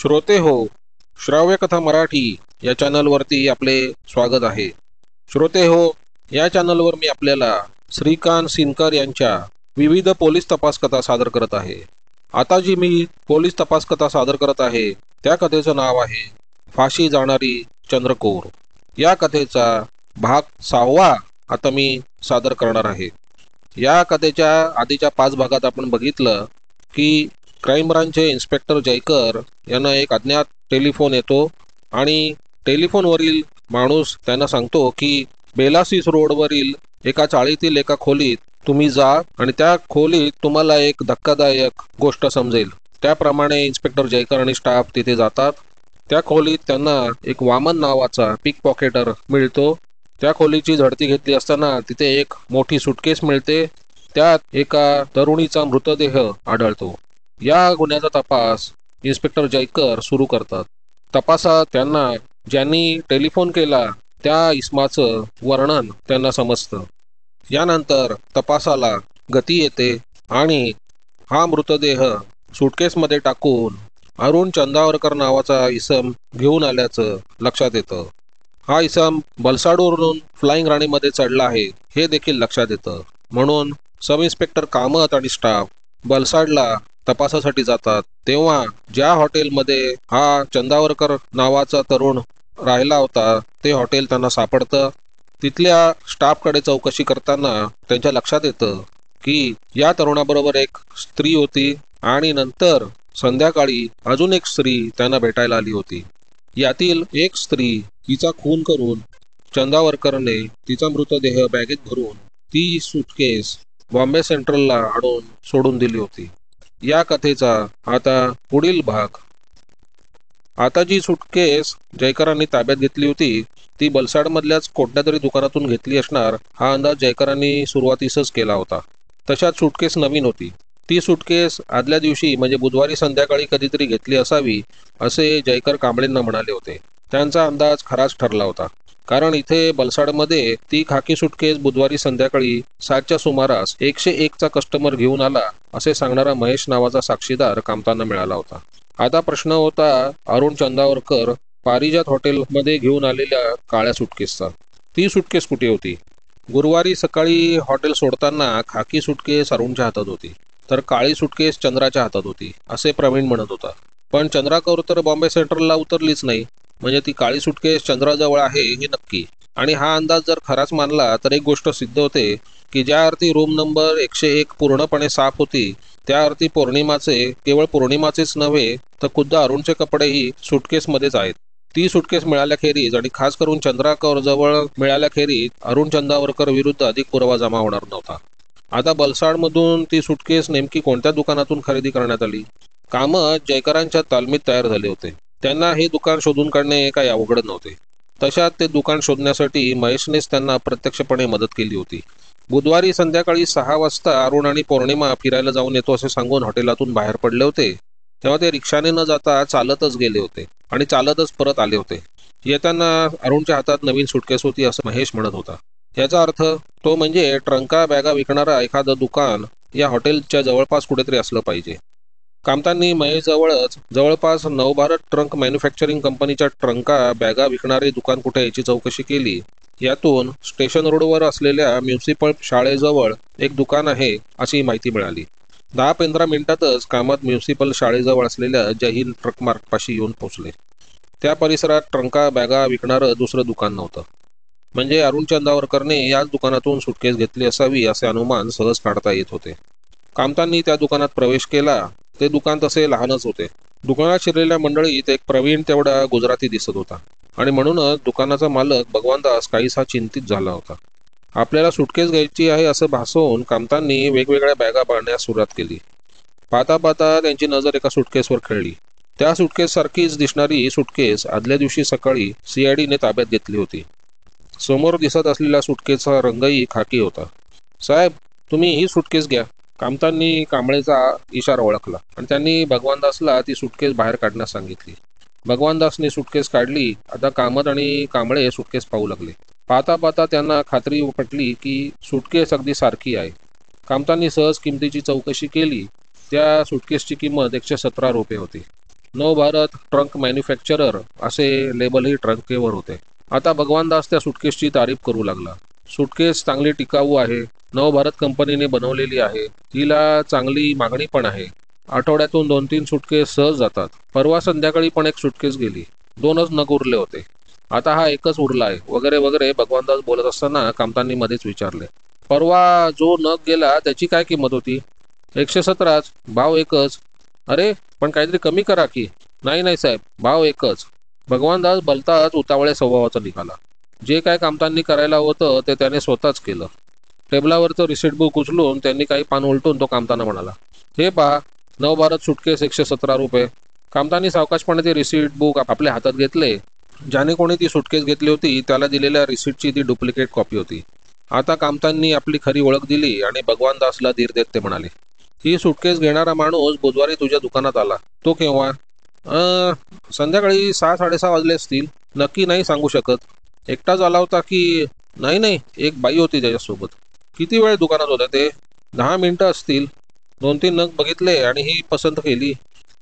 श्रोते हो, श्राव्य कथा मराठी या चॅनलवरती आपले स्वागत आहे. श्रोते हो, या चॅनलवर मी आपल्याला श्रीकांत सिनकर यांच्या विविध पोलीस तपास कथा सादर करत आहे. आता जी मी पोलीस तपास कथा सादर करत आहे त्या कथेचं नाव आहे फाशी जाणारी चंद्रकोर. या कथेचा भाग 6 आता मी सादर करणार आहे. या कथेच्या आधीच्या 5 भागात आपण बघितलं की क्राईम ब्रांचचे इन्स्पेक्टर जयकर यांना एक अज्ञात टेलिफोन येतो आणि टेलिफोनवरील माणूस त्यांना सांगतो की बेलासिस रोडवरील एका चाळीतील एका खोलीत तुम्ही जा आणि त्या खोलीत तुम्हाला एक धक्कादायक गोष्ट समजेल. त्याप्रमाणे इन्स्पेक्टर जयकर आणि स्टाफ तिथे जातात. त्या खोलीत त्यांना एक वामन नावाचा पिक पॉकेटर मिळतो. त्या खोलीची झडती घेतली असताना तिथे एक मोठी सुटकेस मिळते. त्यात एका तरुणीचा मृतदेह आढळतो. या गुन्ह्याचा तपास इन्स्पेक्टर जयकर सुरू करतात. तपासात त्यांना ज्यांनी टेलिफोन केला त्या इसमाचं वर्णन त्यांना समजतं. यानंतर तपासाला गती येते आणि हा मृतदेह सुटकेसमध्ये टाकून अरुण चंदावरकर नावाचा इसम घेऊन आल्याचं लक्षात येतं. हा इसम बलसाडवरून फ्लाइंग राणीमध्ये चढला आहे हे देखील लक्षात येतं. म्हणून सब इन्स्पेक्टर कामत आणि स्टाफ बलसाडला तपासासाठी जातात. तेव्हा ज्या हॉटेलमध्ये हा चंदावरकर नावाचा तरुण राहिला होता ते हॉटेल त्यांना सापडतं. तिथल्या स्टाफकडे चौकशी करताना त्यांच्या लक्षात येतं की या तरुणाबरोबर एक स्त्री होती आणि नंतर संध्याकाळी अजून एक स्त्री त्यांना भेटायला आली होती. यातील एक स्त्री तिचा खून करून चंदावरकरने तिचा मृतदेह बॅगेत भरून ती सुटकेस बॉम्बे सेंट्रलला आणून सोडून दिली होती. या कथेचा आता पुढील भाग. आता जी सुटकेस जयकरांनी ताब्यात घेतली होती ती बलसाडमधल्याच कोणत्या तरी दुकानातून घेतली असणार हा अंदाज जयकरांनी सुरुवातीसच केला होता. तशात सुटकेस नवीन होती. ती सुटकेस आदल्या दिवशी म्हणजे बुधवारी संध्याकाळी कधीतरी घेतली असावी असे जयकर कांबळेंना म्हणाले होते. त्यांचा अंदाज खराच ठरला होता. कारण इथे बलसाडमध्ये ती खाकी सुटकेस बुधवारी संध्याकाळी 7च्या सुमारास 101चा कस्टमर घेऊन आला असे सांगणारा महेश नावाचा साक्षीदार कामतांना मिळाला होता. आता प्रश्न होता अरुण चंदावरकर पारिजात हॉटेलमध्ये घेऊन आलेल्या काळ्या सुटकेसचा. ती सुटकेस कुठे होती? गुरुवारी सकाळी हॉटेल सोडताना खाकी सुटकेस अरुणच्या हातात होती तर काळी सुटकेस चंद्राच्या हातात होती असे प्रवीण म्हणत होता. पण चंद्राकौर तर बॉम्बे सेंट्रलला उतरलीच नाही. म्हणजे ती काळी सुटकेस चंद्राजवळ आहे हे नक्की. आणि हा अंदाज जर खराच मानला तर एक गोष्ट सिद्ध होते की ज्या अर्थी रूम नंबर 101 पूर्णपणे साफ होती त्या अर्थी केवळ पौर्णिमाचेच नव्हे तर खुद्द अरुणचे कपडेही सुटकेसमध्येच आहेत. ती सुटकेस मिळाल्याखेरीज आणि खास करून चंद्राकौर जवळ मिळाल्याखेरीज अरुण चंदावरकर विरुद्ध अधिक पुरावा जमा होणार नव्हता. आता बलसाडमधून ती सुटकेस नेमकी कोणत्या दुकानातून खरेदी करण्यात आली? कामत जयकरांच्या तालमीत तयार झाले होते. त्यांना हे दुकान शोधून काढणे काही अवघड नव्हते. तशात ते दुकान शोधण्यासाठी महेशनेच त्यांना अप्रत्यक्षपणे मदत केली होती. बुधवारी संध्याकाळी 6 वाजता अरुण आणि पौर्णिमा फिरायला जाऊन येतो असे सांगून हॉटेलातून बाहेर पडले होते. तेव्हा ते रिक्षाने न जाता चालतच गेले होते आणि चालतच परत आले होते. येताना अरुणच्या हातात नवीन सुटकेस होती असं महेश म्हणत होता. याचा अर्थ तो म्हणजे ट्रंका बॅगा विकणारा एखादं दुकान या हॉटेलच्या जवळपास कुठेतरी असलं पाहिजे. कामतांनी महेश जवळपास नवभारत ट्रंक मॅन्युफॅक्चरिंग कंपनीच्या ट्रंका बॅगा विकणारे दुकान कुठे याची चौकशी केली. यातून स्टेशन रोडवर असलेल्या म्युन्सिपल शाळेजवळ एक दुकान आहे अशी माहिती मिळाली. 10-15 मिनिटातच कामत म्युन्सिपल शाळेजवळ असलेल्या जय हिंद ट्रक मार्कपाशी येऊन पोहोचले. त्या परिसरात ट्रंका बॅगा विकणारं दुसरं दुकान नव्हतं. म्हणजे अरुण चंदावरकरने याच दुकानातून सुटकेस घेतली असावी असे अनुमान सहज काढता येत होते. कामतांनी त्या दुकानात प्रवेश केला. ते दुकान तसे लहानच होते. दुकानात शिरलेल्या मंडळीत एक प्रवीण तेवढा गुजराती दिसत होता आणि म्हणूनच दुकानाचा मालक भगवानदास काहीसा चिंतित झाला होता. आपल्याला सुटकेस घ्यायची आहे असं भासवून कामतांनी वेगवेगळ्या बॅगा पाळण्यास सुरुवात केली. पाहता पाहता त्यांची नजर एका सुटकेसवर खेळली. त्या सुटकेस सारखीच दिसणारी सुटकेस आदल्या दिवशी सकाळी CIDने ताब्यात घेतली होती. समोर दिसत असलेल्या सुटकेसचा रंगही खाकी होता. साहेब, तुम्ही ही सुटकेस घ्या. कामतांनी कांबळेचा इशारा ओळखला आणि त्यांनी भगवानदासला ती सुटकेस बाहेर काढण्यास सांगितली. भगवानदासने सुटकेस काढली. आता कामत आणि कांबळे सुटकेस पाहू लागले. पाहता पाहता त्यांना खात्री पटली की सुटकेस अगदी सारखी आहे. कामतांनी सहज किमतीची चौकशी केली. त्या सुटकेसची किंमत 117 रुपये होती. नवभारत ट्रंक मॅन्युफॅक्चरर असे लेबलही ट्रंकेवर होते. आता भगवान दास त्या सुटकेसची तारीफ करू लागला. सुटकेस चांगली टिकाऊ आहे, नवभारत कंपनीने बनवलेली आहे, तिला चांगली मागणी पण आहे. आठवड्यातून 2-3 सुटकेस सहज जातात. परवा संध्याकाळी पण एक सुटकेस गेली. 2च नग उरले होते. आता हा एकच उरला आहे वगैरे वगैरे भगवानदास बोलत असताना कामतांनी मध्येच विचारले, परवा जो नग गेला त्याची काय किंमत होती? 117च, भाव एकच. अरे पण काहीतरी कमी करा की. नाही नाही साहेब, भाव एकच. भगवानदास भलताच उतावळ्या स्वभावाचा निघाला. जे काय कामतांनी करायला होतं ते त्याने स्वतःच केलं. टेबलावरचं रिसिट बुक उचलून त्यांनी काही पान उलटून तो कामतांना म्हणाला, हे पहा, नवभारत सुटकेस 117 रुपये. कामतांनी सावकाशपणे ते रिसिट बुक आपल्या हातात घेतले. ज्याने कोणी ती सुटकेस घेतली होती त्याला दिलेल्या रिसिटची ती डुप्लिकेट कॉपी होती. आता कामतांनी आपली खरी ओळख दिली आणि भगवान दासला धीर देत ते म्हणाले, ही सुटकेस घेणारा माणूस बुधवारी तुझ्या दुकानात आला. तो केव्हा? संध्याकाळी 6-6:30 वाजले असतील. नक्की नाही सांगू शकत. एकटाच आला होता की? नाही नाही, एक बाई होती त्याच्यासोबत. किती वेळ दुकानात होता ते? 10 मिनिटं असतील. 2-3 नग बघितले आणि ही पसंत केली.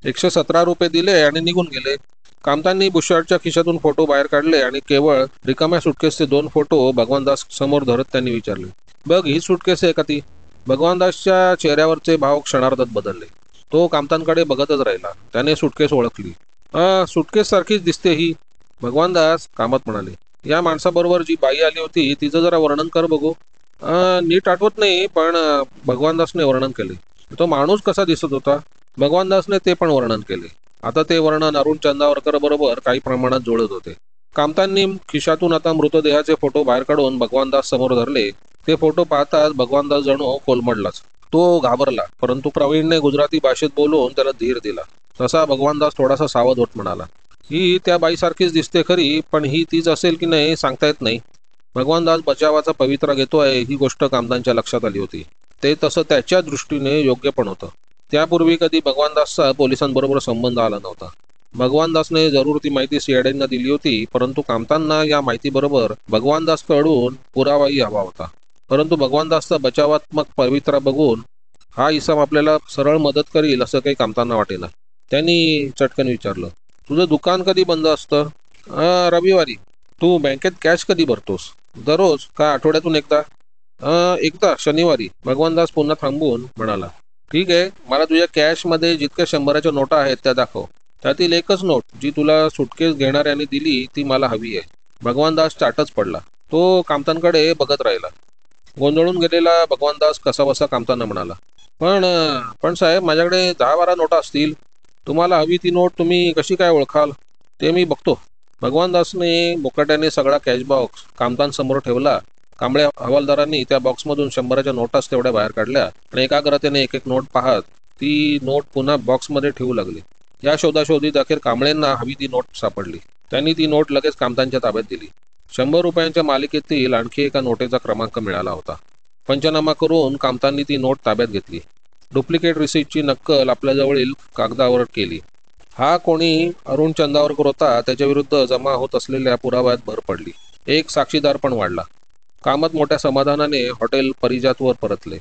117 रुपये दिले आणि निघून गेले. कामतांनी बुशर्टच्या खिशातून फोटो बाहेर काढले आणि केवळ रिकाम्या सुटकेसचे 2 फोटो भगवानदास समोर धरत त्यांनी विचारले, बघ ही सुटकेस आहे का ती? भगवानदासच्या चेहऱ्यावरचे भाव क्षणार्धात बदलले. तो कामतांकडे बघतच राहिला. त्याने सुटकेस ओळखली. सुटकेस सारखीच दिसते ही. भगवानदास कामत म्हणाले, या माणसाबरोबर जी बाई आली होती तिचं जरा वर्णन कर बघू. नीट आठवत नाही पण भगवानदासने वर्णन केले. तो माणूस कसा दिसत होता? भगवानदासने ते पण वर्णन केले. आता ते वर्णन अरुण चंदावरकर बरोबर काही प्रमाणात जुळत होते. कामतांनी खिशातून आता मृतदेहाचे फोटो बाहेर काढून भगवानदास समोर धरले. ते फोटो पाहताच भगवानदास जणू कोलमडलाच. तो घाबरला, परंतु प्रवीणने गुजराती भाषेत बोलून त्याला धीर दिला. तसा भगवानदास थोडासा सावध होत म्हणाला, ही त्या बाईसारखीच दिसते खरी, पण ही तीच असेल की नाही सांगता येत नाही. भगवानदास बचावाचा पवित्रा घेतोय ही गोष्ट कामतांच्या लक्षात आली होती. ते तसं त्याच्या दृष्टीने योग्य पण होतं. त्यापूर्वी कधी भगवानदासचा पोलिसांबरोबर संबंध आला नव्हता. भगवानदासने जरूर ती माहिती सीआयडींना दिली होती, परंतु कामतांना या माहितीबरोबर भगवानदासकडून पुरावाही हवा होता. परंतु भगवानदासचा बचावात्मक पवित्रा बघून हा इसम आपल्याला सरळ मदत करील असं काही कामतांना वाटेना. त्यांनी चटकन विचारलं, तुझं दुकान कधी बंद असतं? रविवारी. तू बँकेत कॅश कधी भरतोस? दररोज का आठवड्यातून एकदा? एकदा शनिवारी. भगवानदास पुन्हा थांबून म्हणाला, ठीक आहे, मला तुझ्या कॅशमध्ये जितक्या 100च्या नोटा आहेत त्या दाखव. त्यातील एकच नोट जी तुला सुटकेस घेणाऱ्याने दिली ती मला हवी आहे. भगवानदास चाटच पडला. तो कामतांकडे बघत राहिला. गोंधळून गेलेला भगवानदास कसाबसा कामतांना म्हणाला, पण साहेब, माझ्याकडे 10-12 नोटा असतील. तुम्हाला हवी ती नोट तुम्ही कशी काय ओळखाल? ते मी बघतो. भगवानदासने बोकाट्याने सगळा कॅश बॉक्स कामतांसमोर ठेवला. कांबळ्या हवालदारांनी त्या बॉक्समधून 100च्या नोटाच तेवढ्या बाहेर काढल्या आणि एकाग्रतेने एक एक नोट पाहत ती नोट पुन्हा बॉक्समध्ये ठेवू लागली. या शोधाशोधीत अखेर कांबळेंना हवी ती नोट सापडली. त्यांनी ती नोट लगेच कामतांच्या ताब्यात दिली. 100 रुपयांच्या मालिकेतील आणखी एका नोटेचा क्रमांक मिळाला होता. पंचनामा करून कामतांनी ती नोट ताब्यात घेतली. डुप्लिकेट रिसीटची नक्कल आपल्याजवळील कागदावर केली. हा कोणी अरुण चंदावरकर होता त्याच्या विरुद्ध जमा होत असलेल्या पुराव्यात भर पडली. एक साक्षीदार पण वाढला. कामत मोठ्या समाधानाने हॉटेल परिजातवर परतले.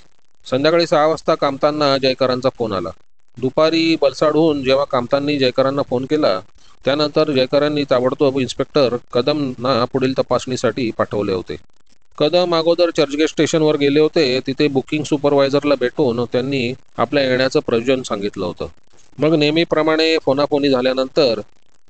संध्याकाळी 6 वाजता कामतांना जयकरांचा फोन आला. दुपारी बलसाडहून जेव्हा कामतांनी जयकरांना फोन केला त्यानंतर जयकरांनी ताबडतोब इन्स्पेक्टर कदमना पुढील तपासणीसाठी पाठवले होते. कदम अगोदर चर्चगेट स्टेशनवर गेले होते. तिथे बुकिंग सुपरवायझरला भेटून त्यांनी आपल्या येण्याचं प्रयोजन सांगितलं होतं. मग नेहमीप्रमाणे फोनाफोनी झाल्यानंतर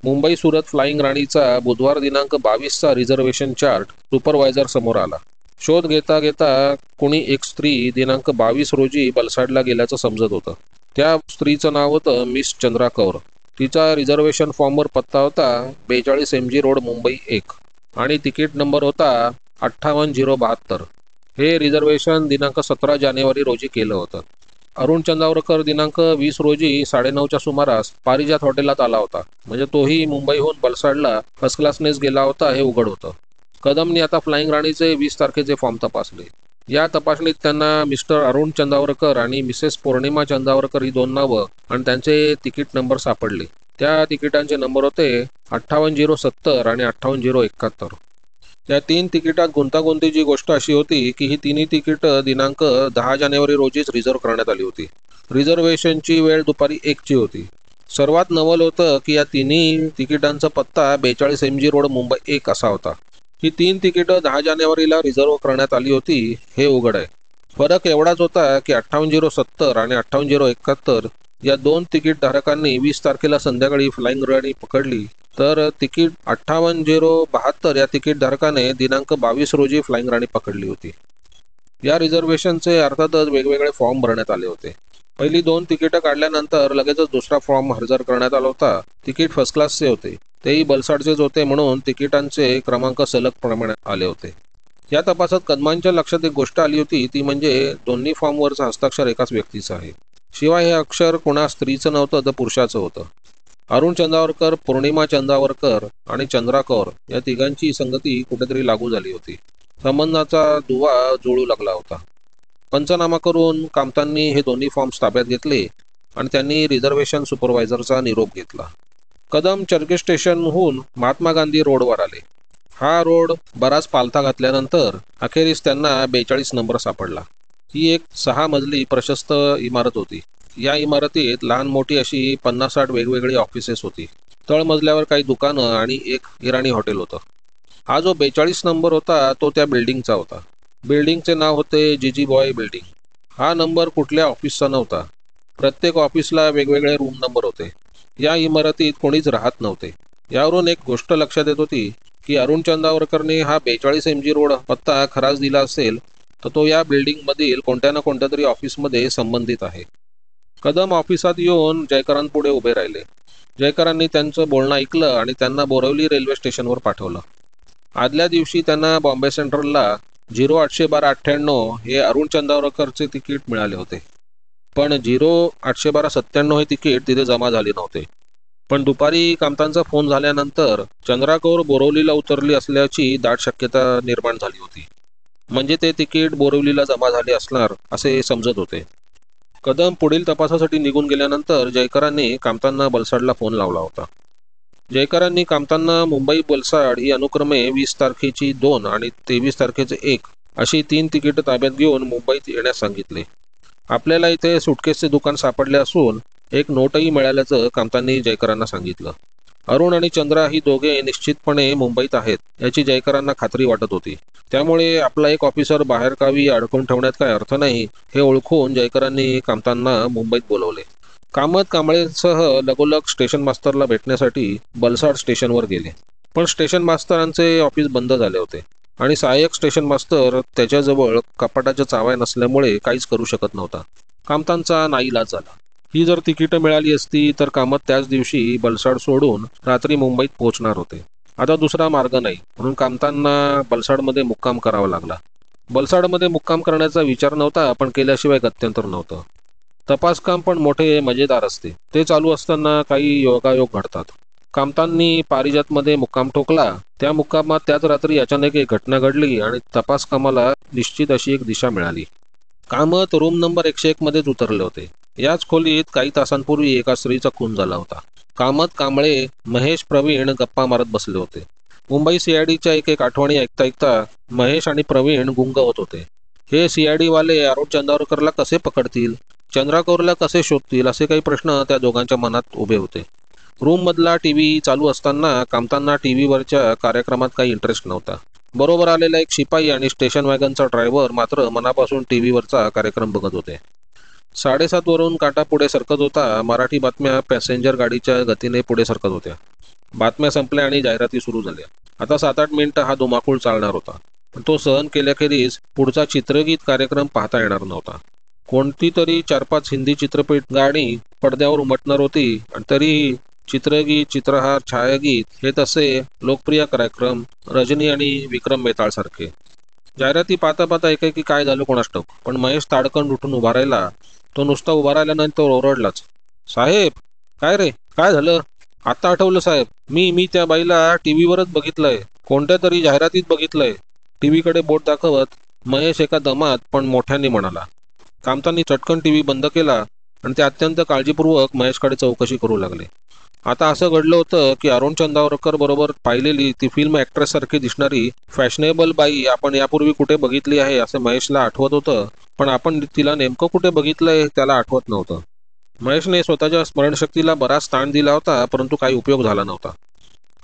मुंबई सुरत फ्लाइंग राणीचा बुधवार दिनांक 22चा रिझर्वेशन चार्ट सुपरवायझर समोर आला. शोध घेता घेता कोणी एक स्त्री दिनांक 22 रोजी बलसाडला गेल्याचं समजत होतं. त्या स्त्रीचं नाव होतं मिस चंद्रा कौर. तिचा रिझर्वेशन फॉर्मवर पत्ता होता 42 MG रोड मुंबई 1 आणि तिकीट नंबर होता 58072. हे रिझर्वेशन दिनांक 17 जानेवारी रोजी केलं होतं. अरुण चंदावरकर दिनांक 20 रोजी 9:30च्या सुमारास पारिजात हॉटेलात आला होता. म्हणजे तोही मुंबईहून बलसाडला फर्स्ट क्लासनेच गेला होता हे उघड होतं. कदमनी आता फ्लाइंग राणीचे 20 तारखेचे फॉर्म तपासले. या तपासणीत त्यांना मिस्टर अरुण चंदावरकर आणि मिसेस पौर्णिमा चंदावरकर ही 2 नावं आणि त्यांचे तिकीट नंबर सापडले. त्या तिकिटांचे नंबर होते 58070 आणि 58071. या 3 तिकिटात गुंतागुंतीची गोष्ट अशी होती की ही तिन्ही तिकीट दिनांक 10 जानेवारी रोजीच रिझर्व्ह करण्यात आली होती. रिझर्वेशनची वेळ दुपारी 1ची होती. सर्वात नवल होतं की या तिन्ही तिकिटांचा पत्ता 42 MG रोड मुंबई 1 असा होता. ही 3 तिकीटं 10 जानेवारीला रिझर्व्ह करण्यात आली होती हे उघड आहे. फरक एवढाच होता की 58,070 आणि 58,071 या दोन तिकीट धारकांनी 20 तारखेला संध्याकाळी फ्लाइंग गाडी पकडली, तर तिकीट 58,072 या तिकीट धारकाने दिनांक 22 रोजी फ्लाइंग राणी पकडली होती. या रिझर्वेशनचे अर्थातच वेगवेगळे फॉर्म भरण्यात आले होते. पहिली 2 तिकीटं काढल्यानंतर लगेचच दुसरा फॉर्म हजर करण्यात आला होता. तिकीट फर्स्ट क्लासचे होते, तेही बलसाडचेच होते, म्हणून तिकिटांचे क्रमांक सलग प्रमाणात आले होते. या तपासात कदमांच्या लक्षात एक गोष्ट आली होती, ती म्हणजे दोन्ही फॉर्मवरचं हस्ताक्षर एकाच व्यक्तीचं आहे. शिवाय हे अक्षर कोणा स्त्रीचं नव्हतं तर पुरुषाचं होतं. अरुण चंदावरकर, पौर्णिमा चंदावरकर आणि चंद्रा कौर या तिघांची संगती कुठेतरी लागू झाली होती. संबंधाचा दुवा जुळू लागला होता. पंचनामा करून कामतांनी हे दोन्ही फॉर्म्स ताब्यात घेतले आणि त्यांनी रिझर्वेशन सुपरवायझरचा निरोप घेतला. कदम चर्चगेट स्टेशनहून महात्मा गांधी रोडवर आले. हा रोड बराच पालथा घातल्यानंतर अखेरीस त्यांना 42 नंबर सापडला. ही एक 6 मजली प्रशस्त इमारत होती. या इमारतीत लहान मोठी अशी 50-60 वेगवेगळी ऑफिसेस होती. तळमजल्यावर काही दुकानं आणि एक इराणी हॉटेल होतं. हा जो 42 नंबर होता तो त्या बिल्डिंगचा होता. बिल्डिंगचे नाव होते जीजी बॉय बिल्डिंग. हा नंबर कुठल्या ऑफिसचा नव्हता. प्रत्येक ऑफिसला वेगवेगळे रूम नंबर होते. या इमारतीत कोणीच राहत नव्हते. यावरून एक गोष्ट लक्षात येत होती की अरुण चंदावरकरने हा 42 MG रोड पत्ता खराच दिला असेल तर तो या बिल्डिंगमधील कोणत्या ना कोणत्या तरी ऑफिसमध्ये संबंधित आहे. कदम ऑफिसात येऊन जयकरांपुढे उभे राहिले. जयकरांनी त्यांचं बोलणं ऐकलं आणि त्यांना बोरवली रेल्वे स्टेशनवर पाठवलं. आदल्या दिवशी त्यांना बॉम्बे सेंट्रलला 081298 हे अरुण चंदावरकरचे तिकीट मिळाले होते. पण 081297 हे तिकीट तिथे जमा झाले नव्हते. पण दुपारी कामतांचा फोन झाल्यानंतर चंद्रा कौर बोरवलीला उतरली असल्याची दाट शक्यता निर्माण झाली होती. म्हणजे ते तिकीट बोरवलीला जमा झाले असणार असे समजत होते. कदम पुढील तपासासाठी निघून गेल्यानंतर जयकरांनी कामतांना बलसाडला फोन लावला होता. जयकरांनी कामतांना मुंबई बलसाड ही अनुक्रमे 20 तारखेची 2 आणि 23 तारखेचे 1 अशी 3 तिकीटं ताब्यात घेऊन मुंबईत येण्यास सांगितले. आपल्याला इथे सुटकेसचे दुकान सापडले असून एक नोटही मिळाल्याचं कामतांनी जयकरांना सांगितलं. अरुण आणि चंद्रा ही दोघे निश्चितपणे मुंबईत आहेत याची जयकरांना खात्री वाटत होती. त्यामुळे आपला एक ऑफिसर बाहेरगावी अडकून ठेवण्यात काय अर्थ नाही हे ओळखून जयकरांनी कामतांना मुंबईत बोलवले. कामत कांबळेसह लगोलग स्टेशन मास्तरला भेटण्यासाठी बलसाड स्टेशनवर गेले. पण स्टेशन मास्तरांचे ऑफिस बंद झाले होते आणि सहाय्यक स्टेशन मास्तर त्याच्याजवळ कपाटाच्या चाव्या नसल्यामुळे काहीच करू शकत नव्हता. कामतांचा नाईलाज झाला. ही जर तिकीटं मिळाली असती तर कामत त्याच दिवशी बलसाड सोडून रात्री मुंबईत पोहोचणार होते. आता दुसरा मार्ग नाही, म्हणून कामतांना बलसाडमध्ये मुक्काम करावा लागला. बलसाडमध्ये मुक्काम करण्याचा विचार नव्हता, पण केल्याशिवाय गत्यंतर नव्हतं. तपासकाम पण मोठे मजेदार असते. ते चालू असताना काही योगायोग घडतात. कामतांनी पारिजातमध्ये मुक्काम ठोकला. त्या मुक्कामात त्याच रात्री अचानक एक घटना घडली आणि तपासकामाला निश्चित अशी एक दिशा मिळाली. कामत रूम नंबर 101 मध्येच उतरले होते. याच खोलीत काही तासांपूर्वी एका स्त्रीचा खून झाला होता. कामत, कांबळे, महेश, प्रवीण गप्पा मारत बसले होते. मुंबई CIDच्या एक आठवणी ऐकता ऐकता महेश आणि प्रवीण गुंग होत होते. हे CID वाले अरुण चंदावरकरला कसे पकडतील, चंद्रा कौरला कसे शोधतील असे काही प्रश्न त्या दोघांच्या मनात उभे होते. रूममधला TV चालू असताना कामतांना TV वरच्या कार्यक्रमात काही इंटरेस्ट नव्हता. बरोबर आलेला एक शिपाई आणि स्टेशन वॅगनचा ड्रायव्हर मात्र मनापासून TV वरचा कार्यक्रम बघत होते. 7:30 वरून काटा पुढे सरकत होता. मराठी बातम्या पॅसेंजर गाडीच्या गतीने पुढे सरकत होत्या. बातम्या संपल्या आणि जाहिराती सुरू झाल्या. आता 7-8 मिनिटं हा धुमाकूळ चालणार होता, पण तो सहन केल्याखेरीज पुढचा चित्रगीत कार्यक्रम पाहता येणार नव्हता. कोणती तरी 4-5 हिंदी चित्रपट गाणी पडद्यावर उमटणार होती आणि तरीही चित्रगीत, चित्रहार, छायागीत हे तसे लोकप्रिय कार्यक्रम रजनी आणि विक्रम बेताळ सारखे. जाहिराती पाहता पाहता एकाएकी काय झालं कोणास ठाऊक, पण महेश ताडकन उठून उभा राहिला. तो नुसता उभा राहिल्यानंतर ओरडलाच, साहेब काय रे, काय झालं? आता आठवलं साहेब, मी त्या बाईला TV वरच बघितलंय, कोणत्या तरी जाहिरातीत बघितलंय. TV कडे बोट दाखवत महेश एका दमात पण मोठ्याने म्हणाला. कामतांनी चटकन TV बंद केला आणि ते अत्यंत काळजीपूर्वक महेशकडे चौकशी करू लागले. आता असं घडलं होतं की अरुण चंदावरकर बरोबर पाहिलेली ती फिल्म ॲक्ट्रेस सारखी दिसणारी फॅशनेबल बाई आपण यापूर्वी कुठे बघितली आहे असं महेशला आठवत होतं, पण आपण तिला नेमकं कुठे बघितलंय त्याला आठवत नव्हतं. महेशने स्वतःच्या स्मरणशक्तीला बराच ताण दिला होता, परंतु काही उपयोग झाला नव्हता.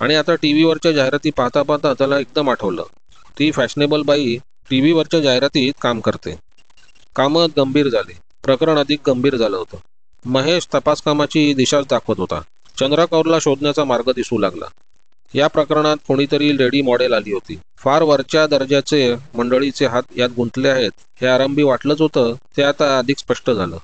आणि आता टी व्हीवरच्या जाहिराती पाहता पाहता त्याला एकदम आठवलं, ती फॅशनेबल बाई टी व्हीवरच्या जाहिरातीत काम करते. कामं गंभीर झाले. प्रकरण अधिक गंभीर झालं होतं. महेश तपास कामाची दिशाच दाखवत होता. चंद्रा कौरला शोधण्याचा मार्ग दिसू लागला. या प्रकरणात कोणीतरी लेडी मॉडेल आली होती. फार वरच्या दर्जाचे मंडळीचे हात यात गुंतले आहेत हे आरंभी वाटलंच होतं, ते आता अधिक स्पष्ट झालं.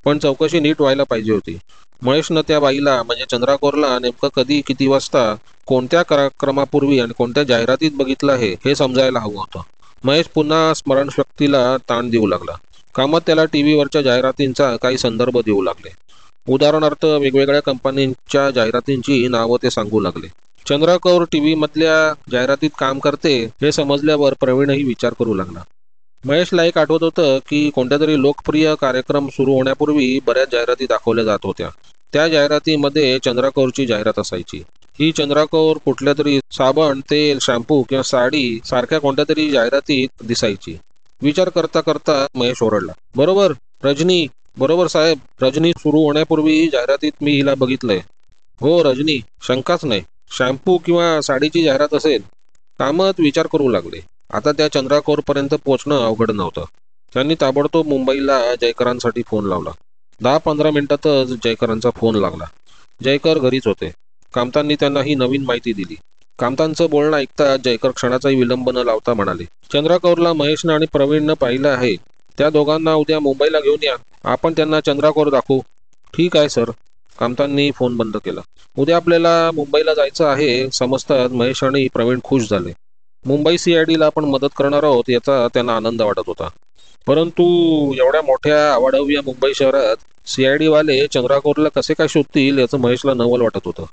पण चौकशी नीट व्हायला पाहिजे होती. महेशनं त्या बाईला म्हणजे चंद्रा कौरला नेमकं कधी, किती वाजता, कोणत्या कार्यक्रमापूर्वी आणि कोणत्या जाहिरातीत बघितलं आहे हे समजायला हवं होतं. महेश पुन्हा स्मरणशक्तीला ताण देऊ लागला. कामात त्याला टी व्हीवरच्या जाहिरातींचा काही संदर्भ देऊ लागले. उदाहरणार्थ वेगवेगळ्या कंपन्यांच्या जाहिरातींची नावं ते सांगू लागले. चंद्रा कौर टी व्हीमधल्या जाहिरातीत काम करते हे समजल्यावर प्रवीणही विचार करू लागला. महेशला एक आठवत होतं की कोणत्या तरी लोकप्रिय कार्यक्रम सुरू होण्यापूर्वी बऱ्याच जाहिराती दाखवल्या जात होत्या. त्या जाहिरातीमध्ये चंद्रा कौरची जाहिरात असायची. ही चंद्रा कौर कुठल्या तरी साबण, तेल, शॅम्पू किंवा साडी सारख्या कोणत्या तरी जाहिरातीत दिसायची. विचार करता करता महेश ओरडला, बरोबर रजनी, बरोबर साहेब, रजनी सुरू होण्यापूर्वी जाहिरातीत मी हिला बघितलंय. हो रजनी, शंकाच नाही. शॅम्पू किंवा साडीची जाहिरात असेल. कामत विचार करू लागले. आता त्या चंद्रा कौरपर्यंत पोहोचणं अवघड नव्हतं. त्यांनी ताबडतोब मुंबईला जयकरांसाठी फोन लावला. 10-15 मिनिटातच जयकरांचा फोन लागला. जयकर घरीच होते. कामतांनी त्यांना ही नवीन माहिती दिली. कामतांचं बोलणं ऐकता जयकर क्षणाचाही विलंब न लावता म्हणाले, चंद्रा कौरला महेशनं आणि प्रवीणनं पाहिलं आहे. त्या दोघांना उद्या मुंबईला घेऊन या. आपण त्यांना चंद्रा कौर दाखवू. ठीक आहे सर. कामतांनी फोन बंद केला. उद्या आपल्याला मुंबईला जायचं आहे समजतात महेश आणि प्रवीण खुश झाले. मुंबई CIDला आपण मदत करणार आहोत याचा त्यांना आनंद वाटत होता. परंतु एवढ्या मोठ्या अवाढव्य मुंबई शहरात CID वाले चंद्रा कौरला कसे काय शोधतील याचं महेशला नवल वाटत होतं.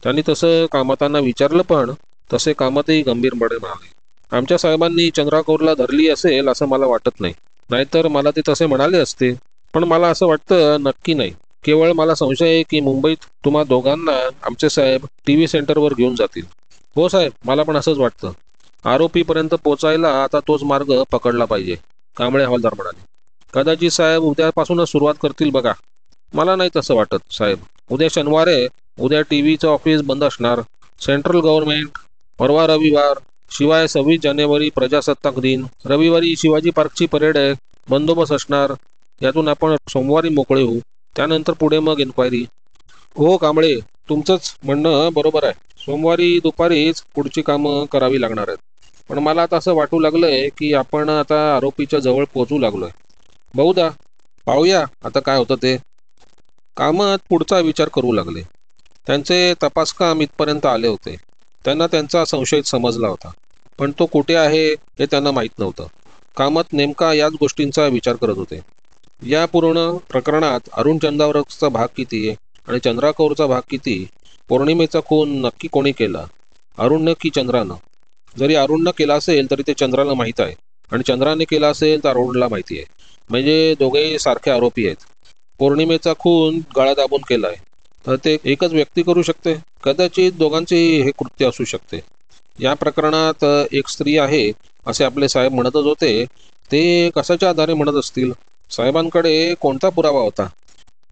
त्यांनी तसं कामतांना विचारलं, पण तसे कामतही गंभीरपणे म्हणाले, आमच्या साहेबांनी चंद्रा कौरला धरली असेल असं मला वाटत नाही. नाहीतर मला ते तसे म्हणाले असते. पण मला असं वाटतं नक्की नाही. केवळ मला संशय आहे की मुंबईत तुम्हा दोघांना आमचे साहेब TV सेंटरवर घेऊन जातील. हो साहेब, मला पण असंच वाटतं. आरोपीपर्यंत पोचायला आता तोच मार्ग पकडला पाहिजे, कांबळे हवालदार म्हणाले. कदाचित साहेब उद्यापासूनच सुरुवात करतील बघा. मला नाही तसं वाटत साहेब. उद्या शनिवार आहे. उद्या TVचं ऑफिस बंद असणार. Central government. परवा रविवार. शिवाय 26 जानेवारी प्रजासत्ताक दिन. रविवारी शिवाजी पार्कची परेड आहे. बंदोबस्त असणार. यातून आपण सोमवारी मोकळे होऊ. त्यानंतर पुढे मग इन्क्वायरी. हो कांबळे, तुमचंच म्हणणं बरोबर आहे. सोमवारी दुपारीच पुढची कामं करावी लागणार आहेत. पण मला आता असं वाटू लागलंय की आपण आता आरोपीच्या जवळ पोहोचू लागलोय. बहुधा. पाहूया आता काय होतं ते. कामत पुढचा विचार करू लागले. त्यांचे तपास काम इथपर्यंत आले होते. त्यांना त्यांचा संशय समजला होता. पण तो कुठे आहे हे त्यांना माहीत नव्हतं. कामत नेमका याच गोष्टींचा विचार करत होते. या पूर्ण प्रकरणात अरुण चंदावरचा भाग किती आणि चंद्रा कौरचा भाग किती? पौर्णिमेचा खून नक्की कोणी केला? अरुणनं की चंद्रानं? जरी अरुणनं केला असेल तरी ते चंद्राला माहीत आहे, आणि चंद्राने केला असेल तर अरुणला माहिती आहे. म्हणजे दोघेही सारखे आरोपी आहेत. पौर्णिमेचा खून गळा दाबून केलाय तर ते एकच व्यक्ती करू शकते. कदाचित दोघांचे हे कृत्य असू शकते. या प्रकरणात एक स्त्री आहे असे आपले साहेब म्हणतच होते. ते कशाच्या आधारे म्हणत असतील? साहेबांकडे कोणता पुरावा होता?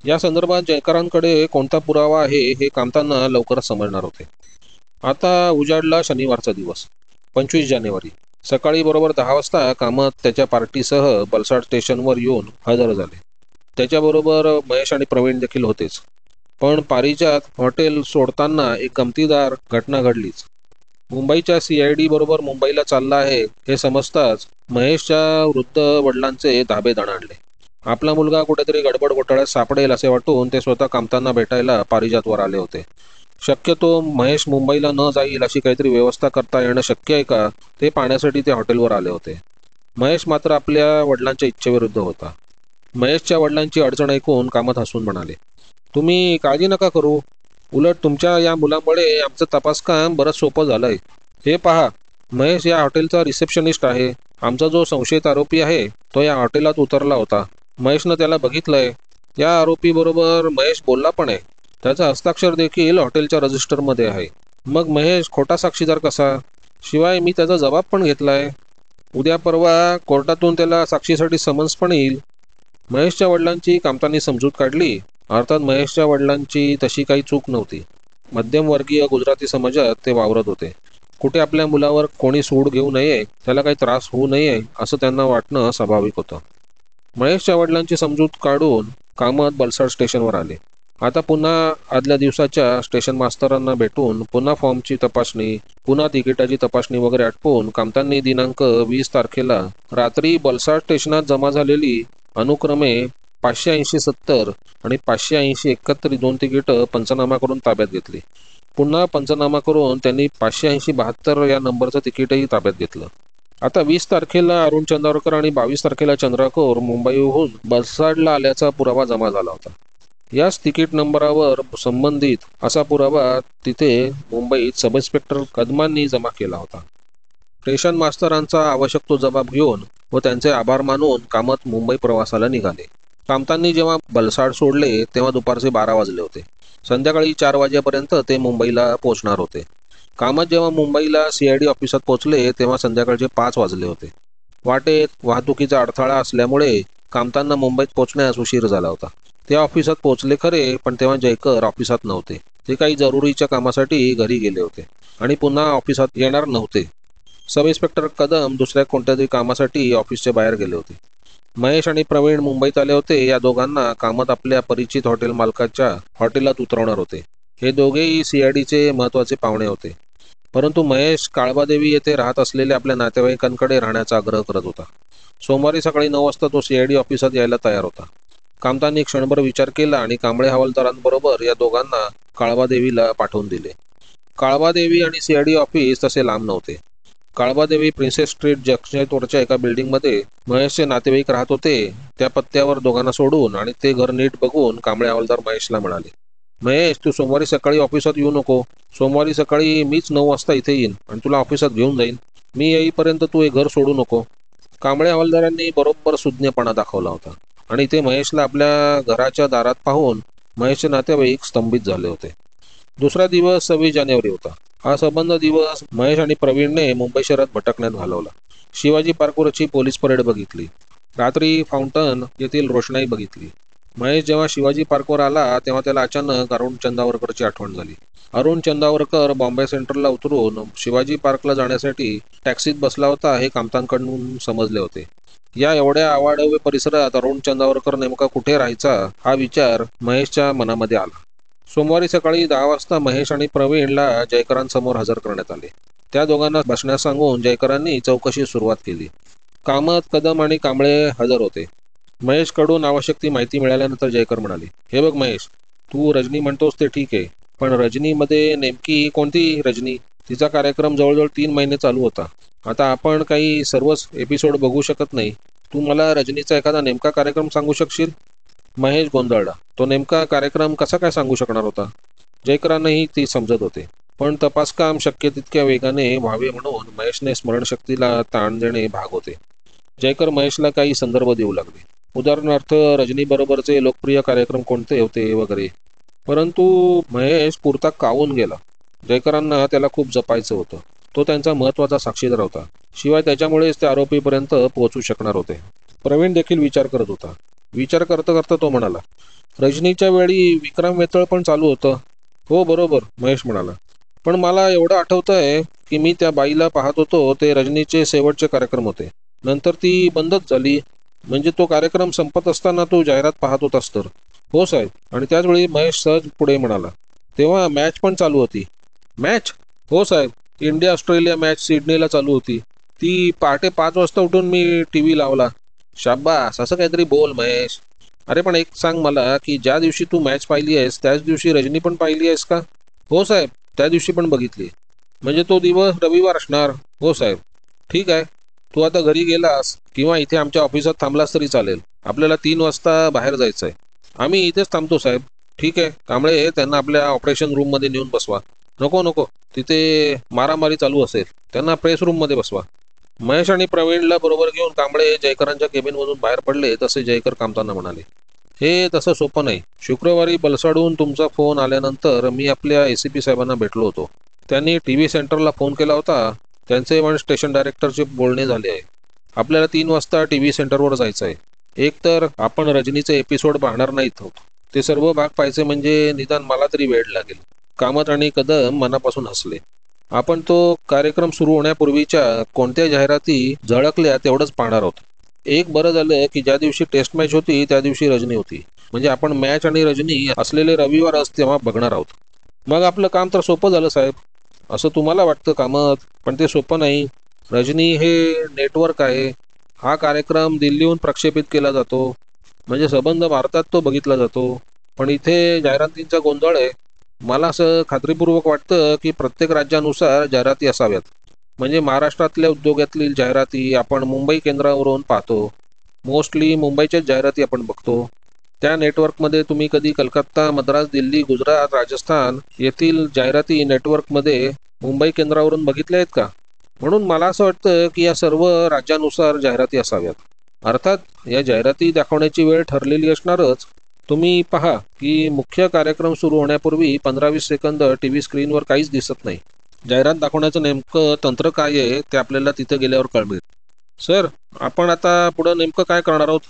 या संदर्भात जयकरांकडे कोणता पुरावा आहे हे कामतांना लवकरच समजणार होते. आता उजाडला शनिवारचा दिवस, 25 जानेवारी. सकाळी बरोबर 10 वाजता कामत त्याच्या पार्टीसह बलसाड स्टेशनवर येऊन हजर झाले. त्याच्याबरोबर महेश आणि प्रवीण देखील होतेच. पण पारिजात हॉटेल सोडताना एक गमतीदार घटना घडलीच. मुंबईच्या CID बरोबर मुंबईला चालला आहे हे समजताच महेशच्या वृद्ध वडिलांचे धाबे दणाणले. आपला मुलगा कुठेतरी गडबड घोटाळ्यात सापडेल असे वाटून ते स्वतः कामतांना भेटायला पारिजातवर आले होते. शक्यतो महेश मुंबईला न जाईल अशी काहीतरी व्यवस्था करता येणं शक्य आहे का ते पाहण्यासाठी ते हॉटेलवर आले होते. महेश मात्र आपल्या वडिलांच्या इच्छेविरुद्ध होता. महेशच्या वडिलांची अडचण ऐकून कामत हसून म्हणाले, तुम्ही काळजी नका करू. उलट तुमच्या या मुलामुळे आमचं तपास काम बरंच सोपं झालंय. हे पहा, महेश या हॉटेलचा रिसेप्शनिस्ट आहे. आमचा जो संशयित आरोपी आहे तो या हॉटेलात उतरला होता. महेशनं त्याला बघितलंय. या आरोपी बरोबर महेश बोलला पण आहे. त्याचा हस्ताक्षर देखील हॉटेलच्या रजिस्टरमध्ये आहे. मग महेश खोटा साक्षीदार कसा? शिवाय मी त्याचा जबाब पण घेतलाय. उद्या परवा कोर्टातून त्याला साक्षीसाठी समन्स पण येईल. महेशच्या वडिलांची कामतांनी समजूत काढली अर्थात महेशच्या वडिलांची तशी काही चूक नव्हती. मध्यमवर्गीय गुजराती समाजात ते वावरत होते. कुठे आपल्या मुलावर कोणी सूड घेऊ नये, त्याला काही त्रास होऊ नये असं त्यांना वाटणं स्वाभाविक होतं. महेशच्या वडिलांची समजूत काढून कामत बलसाड स्टेशनवर आले. आता पुन्हा आदल्या दिवसाच्या स्टेशन मास्तरांना भेटून पुन्हा फॉर्मची तपासणी, पुन्हा तिकिटाची तपासणी वगैरे आटपून कामतांनी दिनांक 20 तारखेला रात्री बलसाड स्टेशनात जमा झालेली अनुक्रमे 580-70 आणि 580-71 दोन तिकीटं पंचनामा करून ताब्यात घेतली. पुन्हा पंचनामा करून त्यांनी 580-72 या नंबरचं तिकीटही ताब्यात घेतलं. आता 20 तारखेला अरुण चंदावरकर आणि 22 तारखेला चंद्राकोर मुंबईहून बलसाडला आल्याचा पुरावा जमा झाला होता. याच तिकीट नंबरावर संबंधित असा पुरावा तिथे मुंबईत सब इन्स्पेक्टर कदमांनी जमा केला होता. स्टेशन मास्तरांचा आवश्यक तो जबाब घेऊन व त्यांचे आभार मानून कामत मुंबई प्रवासाला निघाले. कामतांनी जेव्हा बलसाड सोडले तेव्हा दुपारचे 12 वाजले होते. संध्याकाळी 4 वाजेपर्यंत ते मुंबईला पोहोचणार होते. कामत जेव्हा मुंबईला CID ऑफिसात पोहोचले तेव्हा संध्याकाळचे 5 वाजले होते. वाटेत वाहतुकीचा अडथळा असल्यामुळे कामतांना मुंबईत पोहोचण्यास उशीर झाला होता. ते ऑफिसात पोहोचले खरे, पण तेव्हा जयकर ऑफिसात नव्हते. ते काही जरुरीच्या कामासाठी घरी गेले होते आणि पुन्हा ऑफिसात येणार नव्हते. सब इन्स्पेक्टर कदम दुसऱ्या कोणत्या तरी कामासाठी ऑफिसच्या बाहेर गेले होते. महेश आणि प्रवीण मुंबईत आले होते. या दोघांना कामत आपल्या परिचित हॉटेल मालकाच्या हॉटेलात उतरवणार होते. हे दोघेही CIDचे महत्त्वाचे पाहुणे होते. परंतु महेश काळबादेवी येथे राहत असलेल्या आपल्या नातेवाईकांकडे राहण्याचा आग्रह करत होता. सोमवारी सकाळी 9 वाजता तो CID ऑफिसात यायला तयार होता. कामतांनी क्षणभर विचार केला आणि कांबळे हवालदारांबरोबर या दोघांना काळबादेवीला पाठवून दिले. काळबादेवी आणि CID ऑफिस तसे लांब नव्हते. काळबादेवी प्रिन्सेस स्ट्रीट जंक्शनवरच्या एका बिल्डिंगमध्ये महेशचे नातेवाईक राहत होते. त्या पत्त्यावर दोघांना सोडून आणि ते घर नीट बघून कांबळे हवालदार महेशला म्हणाले, महेश, तू सोमवारी सकाळी ऑफिसात येऊ नको. सोमवारी सकाळी मीच 9 वाजता इथे येईन आणि तुला ऑफिसात घेऊन जाईन. मी येईपर्यंत तू हे घर सोडू नको. कांबळे हवालदारांनी बरोबर सुज्ञपणा दाखवला होता आणि ते महेशला आपल्या घराच्या दारात पाहून महेशचे नातेवाईक स्तंभित झाले होते. दुसरा दिवस 26 जानेवारी होता. हा संबंध दिवस महेश आणि प्रवीणने मुंबई शहरात भटकण्यात घालवला. शिवाजी पार्कवरची पोलीस परेड बघितली. रात्री फाउंटन येथील रोषणाई बघितली. महेश जेव्हा शिवाजी पार्कवर आला तेव्हा त्याला अचानक अरुण चंदावरकरची आठवण झाली. अरुण चंदावरकर बॉम्बे सेंट्रलला उतरून शिवाजी पार्कला जाण्यासाठी टॅक्सीत बसला होता हे कामतांकडून समजले होते. या एवढ्या अवाढव्य परिसरात अरुण चंदावरकर नेमका कुठे राहायचा हा विचार महेशच्या मनामध्ये आला. सोमवारी सकाळी 10 वाजता महेश आणि प्रवीणला जयकरांसमोर हजर करण्यात आले. त्या दोघांना बसण्यास सांगून जयकरांनी चौकशी सुरुवात केली. कामत, कदम आणि कांबळे हजर होते. महेशकडून आवश्यक ती माहिती मिळाल्यानंतर जयकर म्हणाले, हे बघ महेश, तू रजनी म्हणतोस ते ठीक आहे, पण रजनीमध्ये नेमकी कोणती रजनी? तिचा कार्यक्रम जवळजवळ 3 महिने चालू होता. आता आपण काही सर्वच एपिसोड बघू शकत नाही. तू मला रजनीचा एखादा नेमका कार्यक्रम सांगू शकशील? महेश गोंधळला. तो नेमका कार्यक्रम कसा काय सांगू शकणार होता? जयकरांनाही ती समजत होते, पण तपासकाम शक्य तितक्या वेगाने व्हावे म्हणून महेशने स्मरणशक्तीला ताण देणे भाग होते. जयकर महेशला काही संदर्भ देऊ लागले. उदाहरणार्थ रजनीबरोबरचे लोकप्रिय कार्यक्रम कोणते होते वगैरे. परंतु महेश पुरता कावून गेला. जयकरांना त्याला खूप जपायचं होतं. तो त्यांचा महत्त्वाचा साक्षीदार होता. शिवाय त्याच्यामुळेच ते आरोपीपर्यंत पोहोचू शकणार होते. प्रवीण देखील विचार करत होता. विचार करता करता तो म्हणाला, रजनीच्या वेळी विक्रम वेताळ पण चालू होतं. हो बरोबर, महेश म्हणाला. पण मला एवढं आठवतंय की मी त्या बाईला पाहत होतो ते रजनीचे शेवटचे कार्यक्रम होते. नंतर ती बंदच झाली. म्हणजे तो कार्यक्रम संपत असताना तू जाहिरात पाहत होतास तर? हो साहेब. आणि त्याचवेळी महेश सहज पुढे म्हणाला, तेव्हा मॅच पण चालू होती. मॅच? हो साहेब. इंडिया ऑस्ट्रेलिया मॅच सिडनीला चालू होती. ती पहाटे 5 वाजता उठून मी TV लावला. शाब्बास, असं काहीतरी बोल महेश. अरे पण एक सांग मला की ज्या दिवशी तू मॅच पाहिली आहेस त्याच दिवशी रजनी पण पाहिली आहेस का? हो साहेब, त्या दिवशी पण बघितली. म्हणजे तो दिवस रविवार असणार. हो साहेब. ठीक आहे, तू आता घरी गेलास किंवा इथे आमच्या ऑफिसात थांबलास तरी चालेल. आपल्याला 3 वाजता बाहेर जायचं आहे. आम्ही इथेच थांबतो साहेब. ठीक आहे. कांबळे, त्यांना आपल्या ऑपरेशन रूममध्ये नेऊन बसवा. नको नको, तिथे मारामारी चालू असेल. त्यांना प्रेस रूममध्ये बसवा. महेश आणि प्रवीणला बरोबर घेऊन कांबळे जयकरांच्या केबिनमधून बाहेर पडले तसे जयकर कामतांना म्हणाले, हे तसं सोपं नाही. शुक्रवारी बलसाडून तुमचा फोन आल्यानंतर मी आपल्या ACP साहेबांना भेटलो होतो. त्यांनी TV सेंटरला फोन केला होता. त्यांचे पण स्टेशन डायरेक्टरचे बोलणे झाले आहे. आपल्याला 3 वाजता TV सेंटरवर जायचं आहे. एक तर आपण रजनीचे एपिसोड पाहणार नाहीत आहोत ते सर्व भाग पाहायचे म्हणजे निदान मला तरी वेळ लागेल. कामत आणि कदम मनापासून हसले. आपण तो कार्यक्रम सुरू होण्यापूर्वीच्या कोणत्या जाहिराती झळकल्या तेवढंच पाहणार आहोत. एक बरं झालं की ज्या दिवशी टेस्ट मॅच होती त्या दिवशी रजनी होती. म्हणजे आपण मॅच आणि रजनी असलेले रविवारच तेव्हा बघणार आहोत. मग आपलं काम तर सोपं झालं साहेब. असं तुम्हाला वाटतं कामत, पण ते सोपं नाही. रजनी हे नेटवर्क आहे. हा कार्यक्रम दिल्लीहून प्रक्षेपित केला जातो. म्हणजे संबंध भारतात तो बघितला जातो. पण इथे जाहिरातींचा गोंधळ आहे. मला असं खात्रीपूर्वक वाटतं की प्रत्येक राज्यानुसार जाहिराती असाव्यात. म्हणजे महाराष्ट्रातल्या उद्योगातील जाहिराती आपण मुंबई केंद्रावरून पाहतो. मोस्टली मुंबईच्याच जाहिराती आपण बघतो. त्या नेटवर्कमध्ये तुम्ही कधी कलकत्ता, मद्रास, दिल्ली, गुजरात, राजस्थान येथील जाहिराती नेटवर्कमध्ये मुंबई केंद्रावरून बघितल्या आहेत का? म्हणून मला असं वाटतं की या सर्व राज्यानुसार जाहिराती असाव्यात. अर्थात या जाहिराती दाखवण्याची वेळ ठरलेली असणारच. तुम्ही पहा की मुख्य कार्यक्रम सुरू होण्यापूर्वी 15-20 सेकंद टी व्ही स्क्रीनवर काहीच दिसत नाही. जाहिरात दाखवण्याचं नेमकं तंत्र काय आहे ते आपल्याला तिथे गेल्यावर कळेल. सर, आपण आता पुढं नेमकं काय करणार आहोत?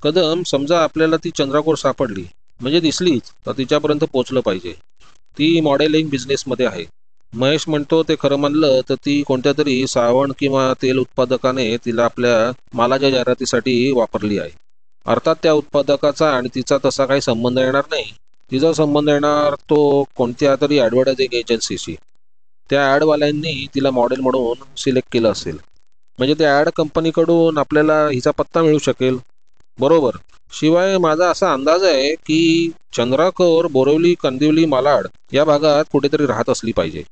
कदम, समजा आपल्याला ती चंद्राकोर सापडली, म्हणजे दिसलीच, तर तिच्यापर्यंत पोहोचलं पाहिजे. ती मॉडेलिंग बिझनेसमध्ये आहे. महेश म्हणतो ते खरं मानलं तर ती कोणत्या तरी सावण किंवा तेल उत्पादकाने तिला आपल्या मालाच्या जाहिरातीसाठी वापरली आहे. अर्थात त्या उत्पादकाचा आणि तिचा तसा काही संबंध येणार नाही. तिचा संबंध येणार तो कोणत्या तरी ॲडव्हर्टायझिंग एजन्सीशी. त्या ॲडवाल्यांनी तिला मॉडेल म्हणून सिलेक्ट केलं असेल. म्हणजे त्या ॲड कंपनीकडून आपल्याला हिचा पत्ता मिळू शकेल. बरोबर. शिवाय माझा असा अंदाज आहे की चंद्राकोर बोरिवली, कांदिवली, मालाड या भागात कुठेतरी राहत असली पाहिजे.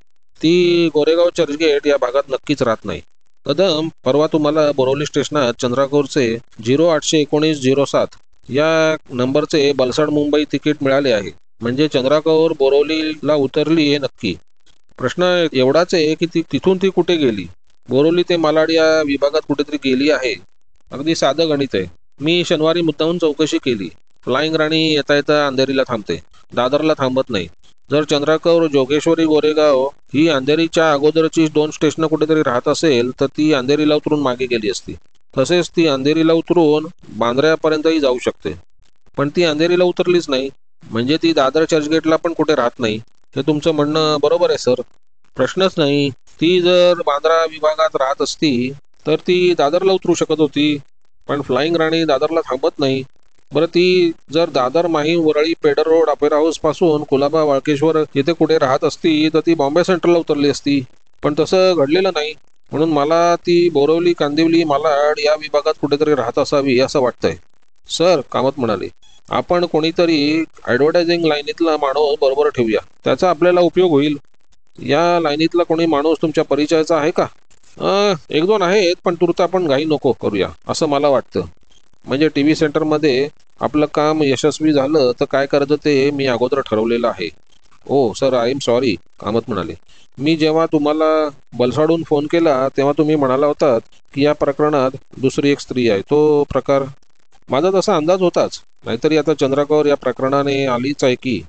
ती गोरेगाव चर्चगेट या भागात नक्कीच राहत नाही. कदम, परवा तुम्हाला बोरिवली स्टेशनात चंद्राकोरचे 0819-07 या नंबरचे बलसाड मुंबई तिकीट मिळाले आहे. म्हणजे चंद्राकोर बोरिवलीला उतरली हे नक्की. प्रश्न एवढाच आहे की तिथून ती कुठे गेली. बोरिवली ते मालाड या विभागात कुठेतरी गेली आहे. अगदी साधं गणित आहे. मी शनिवारी मुद्दाहून चौकशी केली. फ्लाइंग राणी येता येता अंधेरीला थांबते, दादरला थांबत नाही. जर चंद्राकोर, जोगेश्वरी, गोरेगाव ही अंधेरीच्या अगोदरची 2 स्टेशनं कुठेतरी राहत असेल तर ती अंधेरीला उतरून मागे गेली असती. तसेच ती अंधेरीला उतरून बांद्र्यापर्यंतही जाऊ शकते. पण ती अंधेरीला उतरलीच नाही. म्हणजे ती दादर चर्चगेटला पण कुठे राहत नाही. हे तुमचं म्हणणं बरोबर आहे सर. प्रश्नच नाही. ती जर बांद्रा विभागात राहत असती तर ती दादरला उतरू शकत होती. पण फ्लाइंग राणी दादरला थांबत नाही. बरं, ती जर Dadar, Mahim, Worli, Peddar road, opera house पासून कुलाबा, वाळकेश्वर येथे कुठे राहत असती तर ती बॉम्बे सेंट्रलला उतरली असती. पण तसं घडलेलं नाही. म्हणून मला ती बोरिवली, कांदिवली, मालाड या विभागात कुठेतरी राहत असावी असं वाटतंय. सर, कामत म्हणाले, आपण कोणीतरी ॲडव्हर्टायझिंग लाईनीतला माणूस बरोबर ठेवूया. त्याचा आपल्याला उपयोग होईल. या लाईनीतला कोणी माणूस तुमच्या परिचयाचा आहे का? 1-2 आहेत, पण तूर्त आपण घाई नको करूया असं मला वाटतं. म्हणजे टी व्ही सेंटरमध्ये आपलं काम यशस्वी झालं तर काय करायचं ते मी अगोदर ठरवलेलं आहे. Oh sir, I am sorry, Kamath म्हणाले. मी जेव्हा तुम्हाला बलसाडून फोन केला तेव्हा तुम्ही म्हणाला होतात की या प्रकरणात दुसरी एक स्त्री आहे. तो प्रकार माझा तसा अंदाज होताच. नाहीतरी आता चंद्राकोर या प्रकरणाने आलीच आहे की.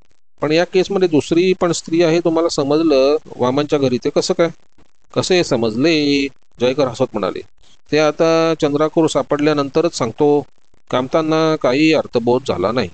पण या केसमध्ये दुसरी पण स्त्री आहे तुम्हाला समजलं वामनच्या घरी, ते कसं काय? कसे समजले? जयकर हसत म्हणाले. ते आता चंद्राकोर सापडल्यानंतरच सांगतो. कामतांना काही अर्थबोध झाला नाही.